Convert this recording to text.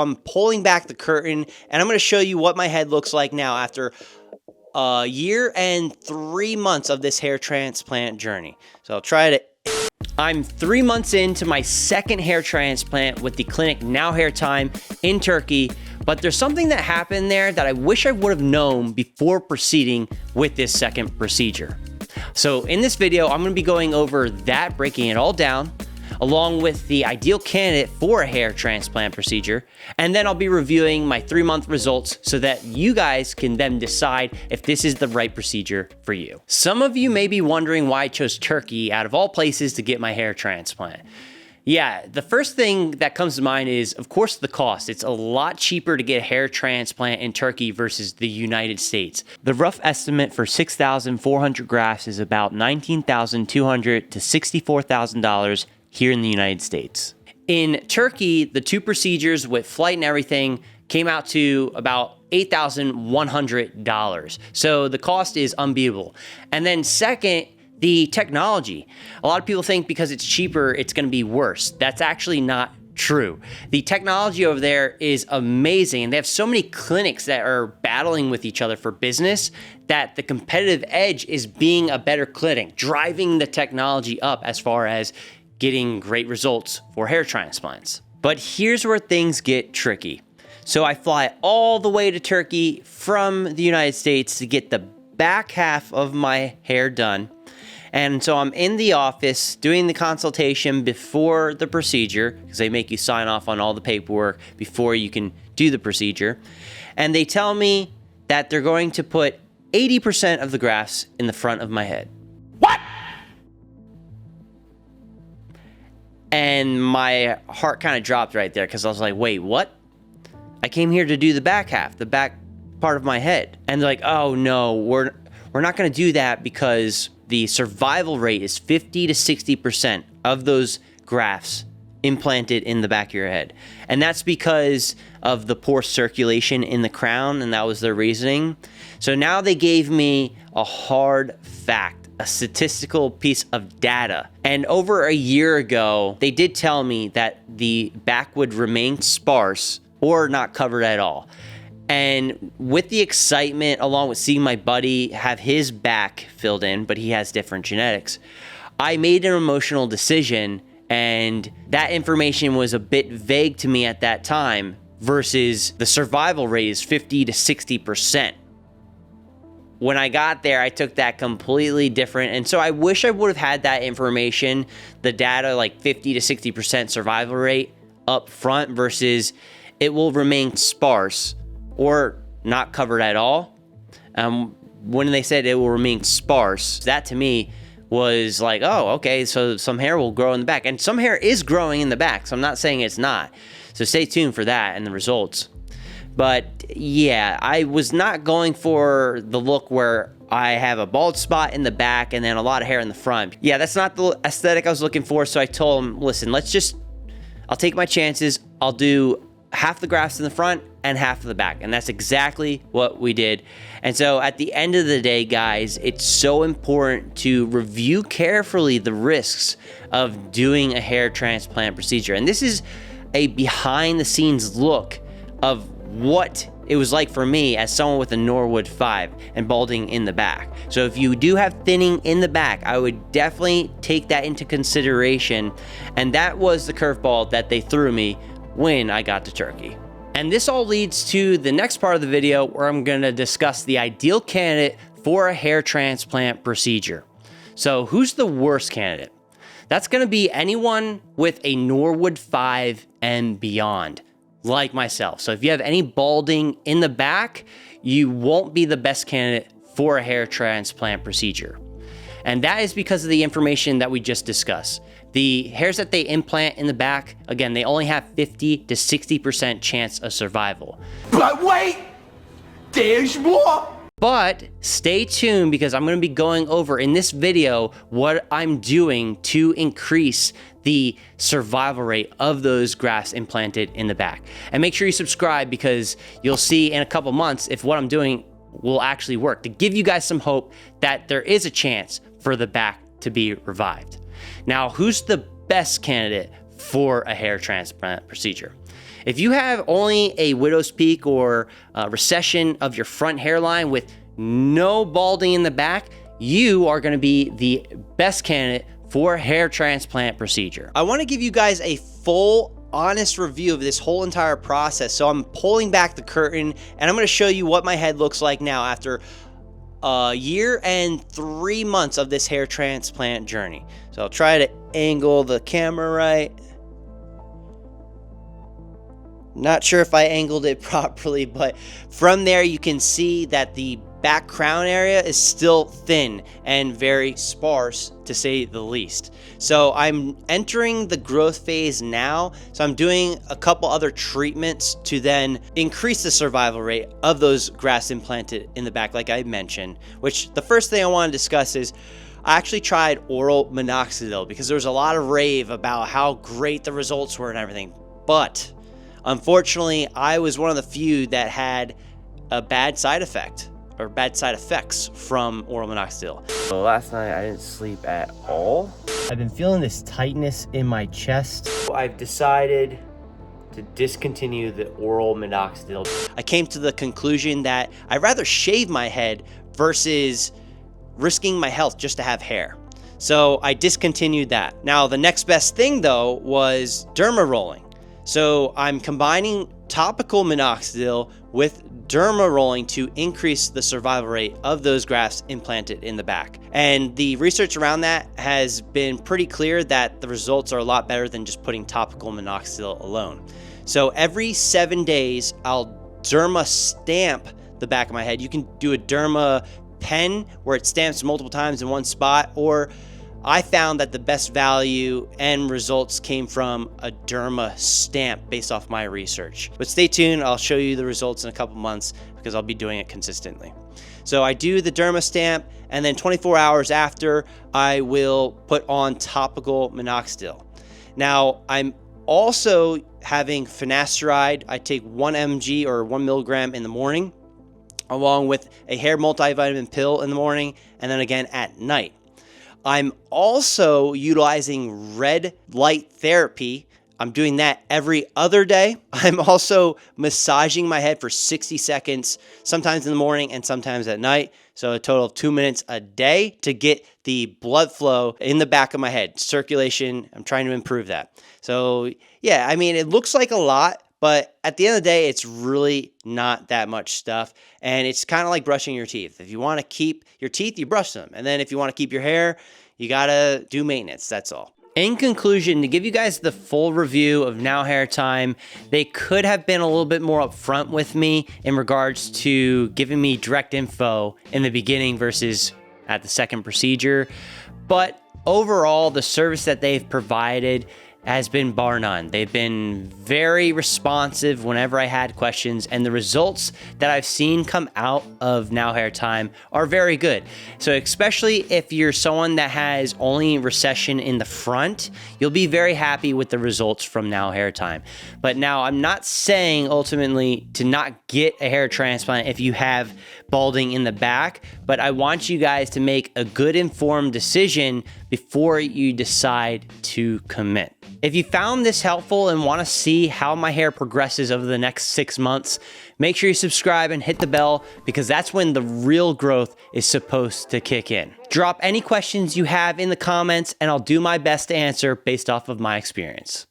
I'm pulling back the curtain and I'm going to show you what my head looks like now after a year and 3 months of this hair transplant journey. So I'll try to. I'm 3 months into my second hair transplant with the clinic NowHairTime in Turkey, but there's something that happened there that I wish I would have known before proceeding with this second procedure. So in this video, I'm going to be going over that, breaking it all down, along with the ideal candidate for a hair transplant procedure. And then I'll be reviewing my 3-month results so that you guys can then decide if this is the right procedure for you. Some of you may be wondering why I chose Turkey out of all places to get my hair transplant. Yeah, the first thing that comes to mind is, of course, the cost. It's a lot cheaper to get a hair transplant in Turkey versus the United States. The rough estimate for 6,400 grafts is about $19,200 to $64,000 here in the United States. In Turkey, the 2 procedures with flight and everything came out to about $8,100. So the cost is unbeatable. And then second, the technology. A lot of people think because it's cheaper, it's going to be worse. That's actually not true. The technology over there is amazing, and they have so many clinics that are battling with each other for business that the competitive edge is being a better clinic, driving the technology up as far as getting great results for hair transplants. But here's where things get tricky. So I fly all the way to Turkey from the United States to get the back half of my hair done. And so I'm in the office doing the consultation before the procedure, because they make you sign off on all the paperwork before you can do the procedure. And they tell me that they're going to put 80% of the grafts in the front of my head. What? And my heart kind of dropped right there, because I was like, wait, what? I came here to do the back half, the back part of my head. And they're like, oh no, we're not going to do that because the survival rate is 50 to 60% of those grafts implanted in the back of your head. And that's because of the poor circulation in the crown, and that was their reasoning. So now they gave me a hard fact, a statistical piece of data. And over a year ago, they did tell me that the back would remain sparse or not covered at all. And with the excitement, along with seeing my buddy have his back filled in, but he has different genetics, I made an emotional decision, and that information was a bit vague to me at that time versus the survival rate is 50 to 60%. When I got there, I took that completely different. And so I wish I would have had that information, the data, like 50 to 60% survival rate up front versus it will remain sparse or not covered at all. When they said it will remain sparse, that to me was like, oh, okay, so some hair will grow in the back. And some hair is growing in the back, so I'm not saying it's not. So stay tuned for that and the results. But yeah, I was not going for the look where I have a bald spot in the back and then a lot of hair in the front. Yeah, that's not the aesthetic I was looking for. So I told them, listen, I'll take my chances. I'll do half the grafts in the front and half of the back. And that's exactly what we did. And so at the end of the day, guys, it's so important to review carefully the risks of doing a hair transplant procedure. And this is a behind the scenes look of what it was like for me as someone with a Norwood 5 and balding in the back. So if you do have thinning in the back, I would definitely take that into consideration. And that was the curveball that they threw me when I got to Turkey. And this all leads to the next part of the video where I'm going to discuss the ideal candidate for a hair transplant procedure. So who's the worst candidate? That's going to be anyone with a Norwood 5 and beyond, like myself. So if you have any balding in the back, you won't be the best candidate for a hair transplant procedure. And that is because of the information that we just discussed. The hairs that they implant in the back, again, they only have 50 to 60% chance of survival. But wait, there's more. But stay tuned, because I'm going to be going over in this video what I'm doing to increase the survival rate of those grafts implanted in the back. And make sure you subscribe, because you'll see in a couple months if what I'm doing will actually work, to give you guys some hope that there is a chance for the back to be revived. Now, who's the best candidate for a hair transplant procedure? If you have only a widow's peak or recession of your front hairline with no balding in the back, you are gonna be the best candidate for hair transplant procedure. I wanna give you guys a full, honest review of this whole entire process. So I'm pulling back the curtain and I'm gonna show you what my head looks like now after a year and 3 months of this hair transplant journey. So I'll try to angle the camera right. Not sure if I angled it properly, but from there you can see that the back crown area is still thin and very sparse, to say the least. So I'm entering the growth phase now. So I'm doing a couple other treatments to then increase the survival rate of those grafts implanted in the back, like I mentioned. Which the first thing I want to discuss is I actually tried oral minoxidil because there was a lot of rave about how great the results were and everything. But unfortunately, I was one of the few that had a bad side effect or bad side effects from oral minoxidil. So last night I didn't sleep at all. I've been feeling this tightness in my chest. I've decided to discontinue the oral minoxidil. I came to the conclusion that I'd rather shave my head versus risking my health just to have hair. So I discontinued that. Now the next best thing though was derma rolling. So I'm combining topical minoxidil with derma rolling to increase the survival rate of those grafts implanted in the back. And the research around that has been pretty clear that the results are a lot better than just putting topical minoxidil alone. So every 7 days, I'll derma stamp the back of my head. You can do a derma pen where it stamps multiple times in one spot, or I found that the best value and results came from a derma stamp based off my research. But stay tuned, I'll show you the results in a couple months because I'll be doing it consistently. So I do the derma stamp, and then 24 hours after, I will put on topical minoxidil. Now, I'm also having finasteride. I take 1 mg or 1 milligram in the morning, along with a hair multivitamin pill in the morning, and then again at night. I'm also utilizing red light therapy. I'm doing that every other day. I'm also massaging my head for 60 seconds, sometimes in the morning and sometimes at night. So a total of 2 minutes a day to get the blood flow in the back of my head. Circulation, I'm trying to improve that. So yeah, I mean, it looks like a lot, but at the end of the day, it's really not that much stuff. And it's kind of like brushing your teeth. If you want to keep your teeth, you brush them. And then if you want to keep your hair, you got to do maintenance. That's all. In conclusion, to give you guys the full review of NowHairTime, they could have been a little bit more upfront with me in regards to giving me direct info in the beginning versus at the second procedure. But overall, the service that they've provided has been bar none. They've been very responsive whenever I had questions, and the results that I've seen come out of NowHairTime are very good. So especially if you're someone that has only recession in the front, you'll be very happy with the results from NowHairTime. But now I'm not saying ultimately to not get a hair transplant if you have balding in the back, but I want you guys to make a good informed decision before you decide to commit. If you found this helpful and want to see how my hair progresses over the next 6 months, make sure you subscribe and hit the bell because that's when the real growth is supposed to kick in. Drop any questions you have in the comments and I'll do my best to answer based off of my experience.